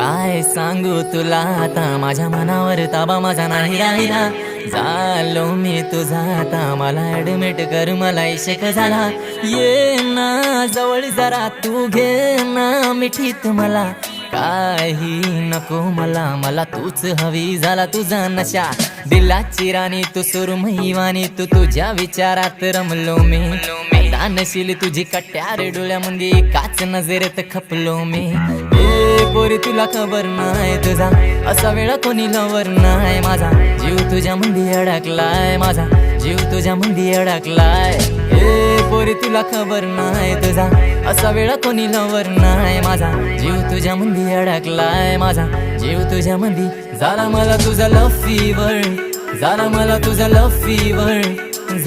काय सांगू तुला आता, माझ्या मनावर ताबा माझा नाही राहिला. झालो मी तुझा आता, मला ऍडमिट कर, मला इश्क झाला. ये ना जवळ जरा, तू घे ना मिठीत मला. काही नको मला, मला तूच हवी, झाला तुझा नशा. दिलाची राणी तू सुरमई वाणी, तू तुझ्या विचारात रमलो मी. दानशील तुझी कट्यार डोळ्यामध्ये, काच नजरेत खपलो मी. पोरी तुला खबर नाही तुझा असा वेळा कोणी लवर नाही. माझा जीव तुझ्या मंदी अडकलाय, माझा जीव तुझ्या मंदी अडकलाय. पोरी तुला खबर नाही तुझा असा वेळा कोणी लवर नाही. माझा जीव तुझ्या मंदी अडकलाय, माझा जीव तुझ्या मंदी. झाला मला तुझा लव फीवर, झाला मला तुझा लव फीवर.